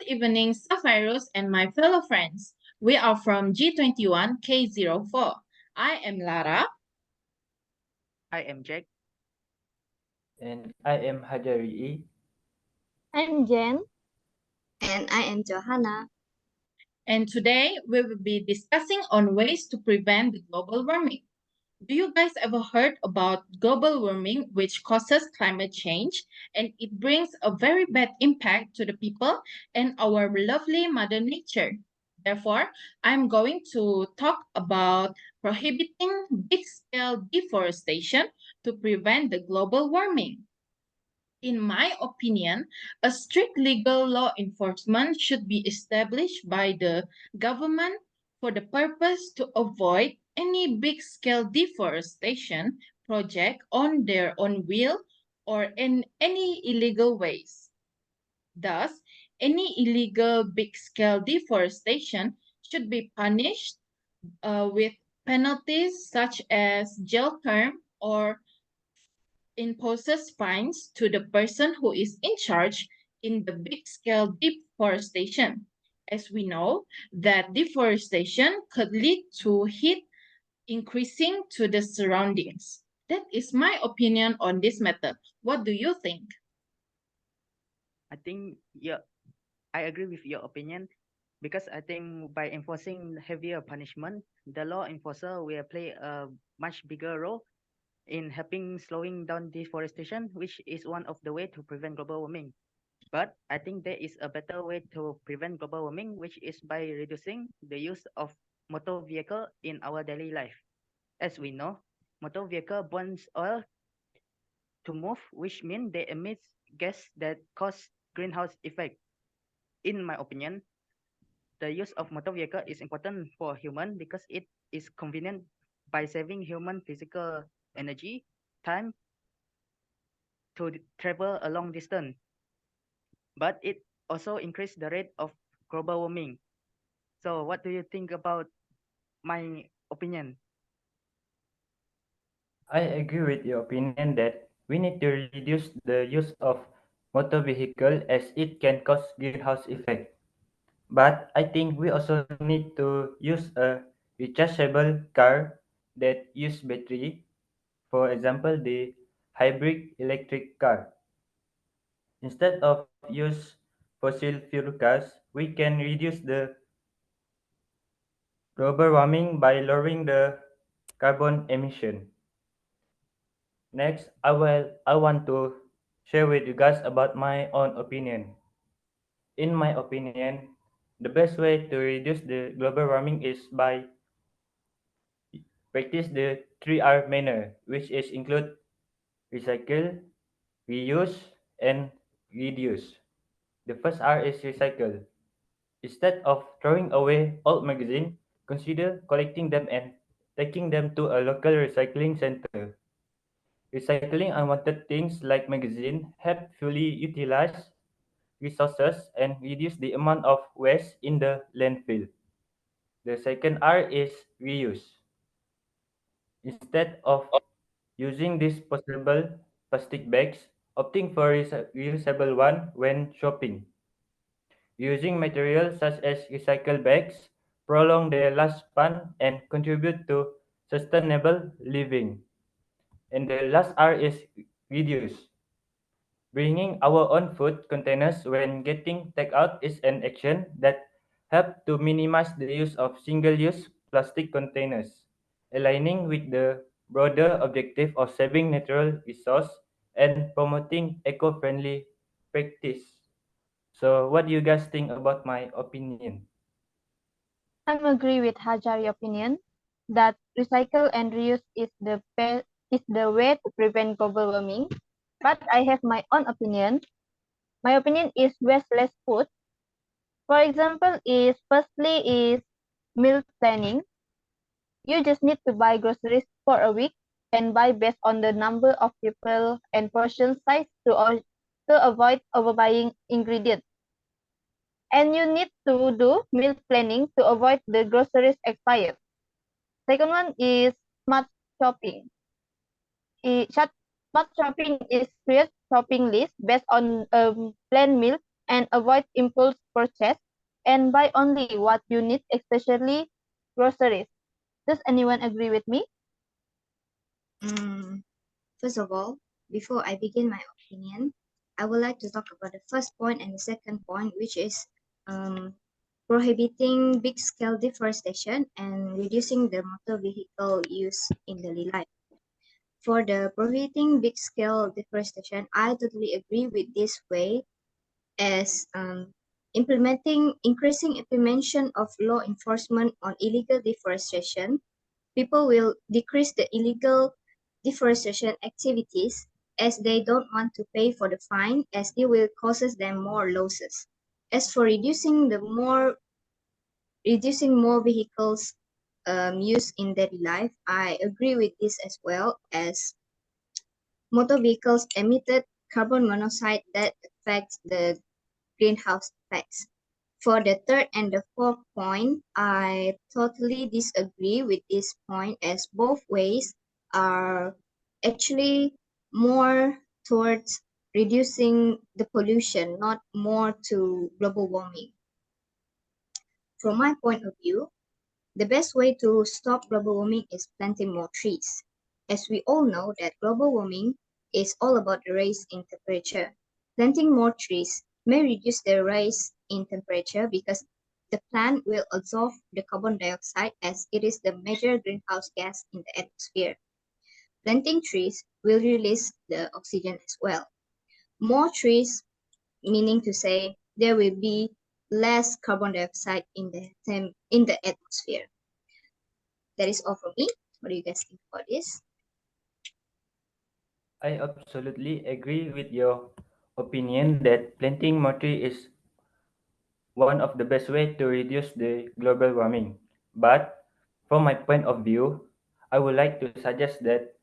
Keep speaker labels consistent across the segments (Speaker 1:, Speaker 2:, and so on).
Speaker 1: evening, Sapphirus and my fellow friends. We are from G21K04. I am Lara.
Speaker 2: I am Jack.
Speaker 3: And I am Hajari.
Speaker 4: I'm Jen.
Speaker 5: And I am Johanna.
Speaker 1: And today we will be discussing on ways to prevent the global warming. Do you guys ever heard about global warming, which causes climate change, and it brings a very bad impact to the people and our lovely Mother Nature? Therefore, I'm going to talk about prohibiting big-scale deforestation to prevent the global warming. In my opinion, a strict legal law enforcement should be established by the government for the purpose to avoid any big-scale deforestation project on their own will or in any illegal ways. Thus, any illegal big-scale deforestation should be punished with penalties such as jail term or imposes fines to the person who is in charge in the big-scale deforestation. As we know, that deforestation could lead to heat increasing to the surroundings. That is my opinion on this matter. What do you think?
Speaker 2: I think I agree with your opinion because I think by enforcing heavier punishment, the law enforcer will play a much bigger role in helping slowing down deforestation, which is one of the way to prevent global warming. But I think there is a better way to prevent global warming, which is by reducing the use of motor vehicle in our daily life. As we know, motor vehicle burns oil to move, which means they emit gas that cause greenhouse effect. In my opinion, the use of motor vehicle is important for human because it is convenient by saving human physical energy, time to travel a long distance. But it also increase the rate of global warming. So what do you think about my opinion?
Speaker 3: I agree with your opinion that we need to reduce the use of motor vehicle as it can cause greenhouse effect. But I think we also need to use a rechargeable car that use battery. For example, the hybrid electric car. Instead of use fossil fuel cars, we can reduce the global warming by lowering the carbon emission. Next, I want to share with you guys about my own opinion. In my opinion, the best way to reduce the global warming is by practice the 3R manner, which is include recycle, reuse, and reduce. The first R is recycle. Instead of throwing away old magazines, consider collecting them and taking them to a local recycling center. Recycling unwanted things like magazines help fully utilize resources and reduce the amount of waste in the landfill. The second R is reuse. Instead of using disposable plastic bags, opting for reusable one when shopping. Using materials such as recycled bags prolong their lifespan and contribute to sustainable living. And the last R is reduce. Bringing our own food containers when getting takeout is an action that helps to minimize the use of single-use plastic containers, aligning with the broader objective of saving natural resource and promoting eco-friendly practice. So what do you guys think about my opinion?
Speaker 4: I'm agree with Hajari opinion that recycle and reuse is the way to prevent global warming. But I have my own opinion. My opinion is waste less food. For example, is firstly is meal planning. You just need to buy groceries for a week and buy based on the number of people and portion size to avoid overbuying ingredients. And you need to do meal planning to avoid the groceries expire. Second one is smart shopping. Smart shopping is create shopping list based on planned meals and avoid impulse purchase and buy only what you need, especially groceries. Does anyone agree with me?
Speaker 5: First of all, before I begin my opinion, I would like to talk about the first point and the second point, which is prohibiting big-scale deforestation and reducing the motor vehicle use in daily life. For the prohibiting big-scale deforestation, I totally agree with this way as increasing implementation of law enforcement on illegal deforestation. People will decrease the illegal deforestation activities as they don't want to pay for the fine as it will causes them more losses. As for reducing more vehicles used in daily life, I agree with this as well as motor vehicles emitted carbon monoxide that affects the greenhouse effects. For the third and the fourth point, I totally disagree with this point as both ways are actually more towards reducing the pollution, not more to global warming. From my point of view, the best way to stop global warming is planting more trees. As we all know that global warming is all about the rise in temperature. Planting more trees may reduce the rise in temperature because the plant will absorb the carbon dioxide as it is the major greenhouse gas in the atmosphere. Planting trees will release the oxygen as well. More trees, meaning to say there will be less carbon dioxide in the atmosphere. That is all from me. What do you guys think about this?
Speaker 3: I absolutely agree with your opinion that planting more tree is one of the best way to reduce the global warming. But from my point of view, I would like to suggest that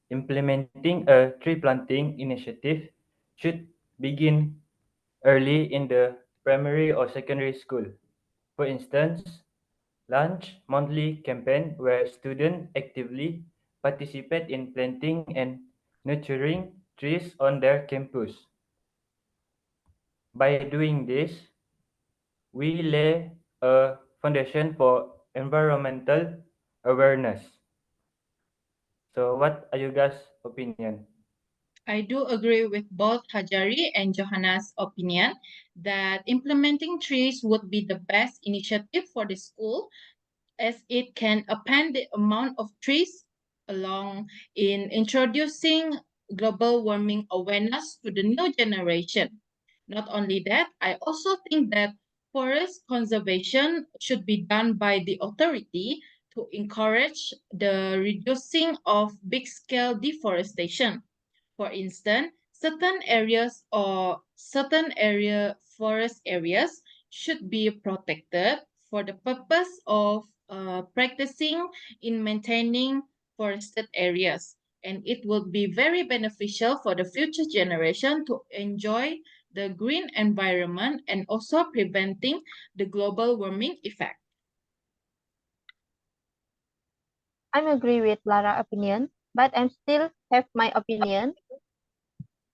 Speaker 3: implementing a tree planting initiative should begin early in the primary or secondary school. For instance, launch monthly campaign where students actively participate in planting and nurturing trees on their campus. By doing this, we lay a foundation for environmental awareness. So what are you guys' opinion?
Speaker 1: I do agree with both Hajari and Johanna's opinion that implementing trees would be the best initiative for the school as it can append the amount of trees along in introducing global warming awareness to the new generation. Not only that, I also think that forest conservation should be done by the authority to encourage the reducing of big-scale deforestation. For instance, certain area forest areas should be protected for the purpose of practicing in maintaining forested areas. And it will be very beneficial for the future generation to enjoy the green environment and also preventing the global warming effect.
Speaker 4: I'm agree with Lara opinion, but I'm still have my opinion.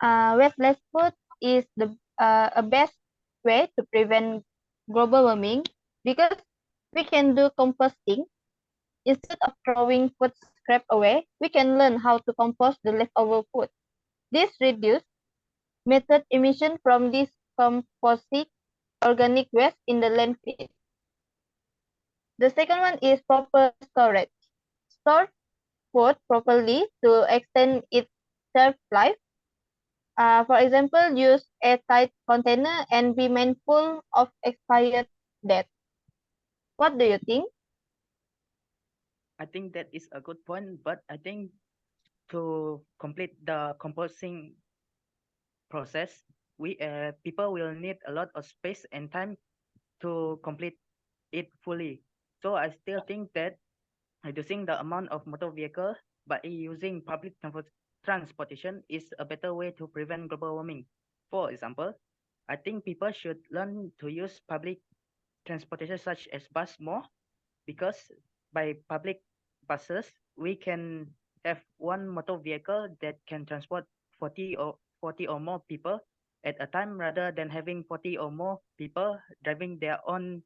Speaker 4: Waste less food is the a best way to prevent global warming because we can do composting. Instead of throwing food scrap away, we can learn how to compost the leftover food. This reduces method emission from decomposing organic waste in the landfill. The second one is proper storage. Store food properly to extend its shelf life. For example, use a tight container and be mindful of expired date. What do you think?
Speaker 2: I think that is a good point, but I think to complete the composting process, we people will need a lot of space and time to complete it fully. So I still think that reducing the amount of motor vehicle by using public transportation is a better way to prevent global warming. For example, I think people should learn to use public transportation such as bus more because by public buses we can have one motor vehicle that can transport 40 or more people at a time rather than having 40 or more people driving their own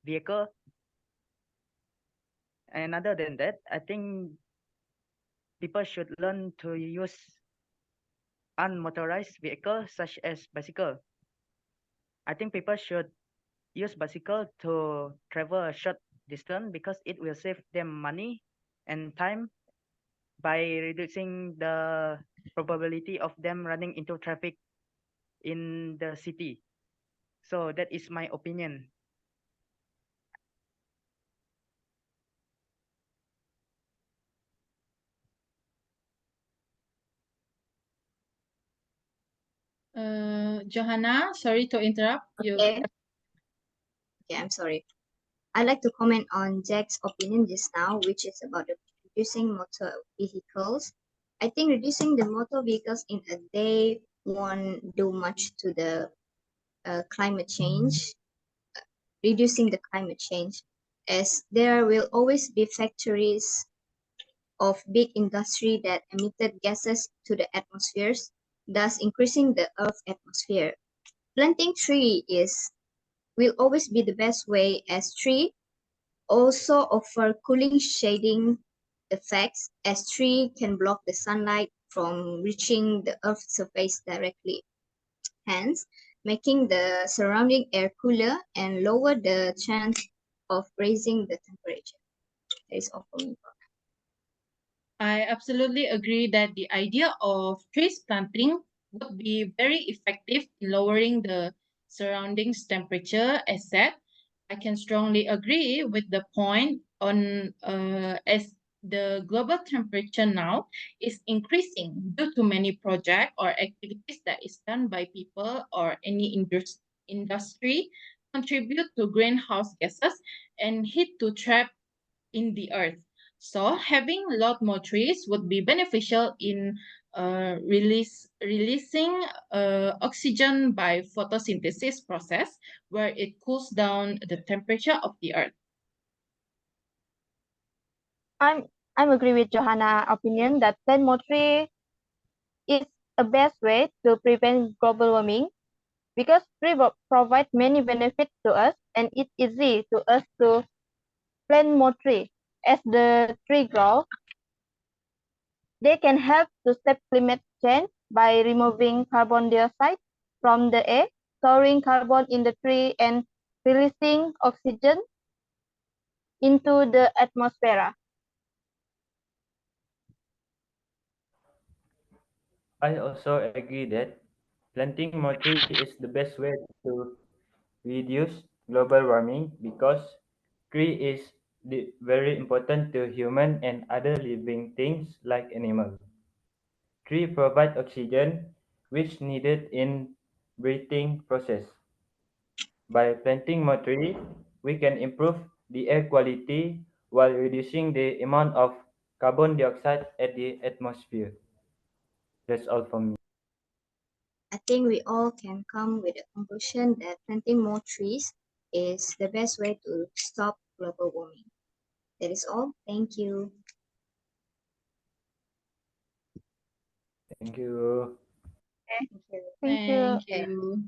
Speaker 2: vehicle. And other than that, I think people should learn to use unmotorized vehicles such as bicycle. I think people should use bicycle to travel a short distance because it will save them money and time by reducing the probability of them running into traffic in the city. So that is my opinion.
Speaker 1: Johanna, sorry to interrupt you.
Speaker 5: Okay. Okay, I'm sorry. I'd like to comment on Jack's opinion just now, which is about the reducing motor vehicles. I think reducing the motor vehicles in a day won't do much to the climate change, reducing the climate change, as there will always be factories of big industry that emitted gases to the atmospheres, thus increasing the Earth's atmosphere. Planting tree will always be the best way, as tree also offer cooling shading effects, as tree can block the sunlight from reaching the Earth's surface directly, hence making the surrounding air cooler and lower the chance of raising the temperature. That is all for me.
Speaker 1: I absolutely agree that the idea of trees planting would be very effective in lowering the surroundings temperature. As said, I can strongly agree with the point on as the global temperature now is increasing due to many projects or activities that is done by people or any industry contribute to greenhouse gases and heat to trap in the earth. So having a lot more trees would be beneficial in releasing oxygen by photosynthesis process, where it cools down the temperature of the earth.
Speaker 4: I'm agree with Johanna opinion that plant more tree is a best way to prevent global warming because tree provide many benefits to us and it's easy to us to plant more tree. As the tree grow, they can help to stop climate change by removing carbon dioxide from the air, storing carbon in the tree and releasing oxygen into the atmosphere.
Speaker 3: I also agree that planting more trees is the best way to reduce global warming because tree is very important to human and other living things like animals. Tree provide oxygen which needed in breathing process. By planting more trees, we can improve the air quality while reducing the amount of carbon dioxide at the atmosphere. That's all from me.
Speaker 5: I think we all can come with a conclusion that planting more trees is the best way to stop global warming. That is all. Thank you.
Speaker 3: Thank you.
Speaker 5: Thank you.
Speaker 4: Thank you.
Speaker 1: Thank you.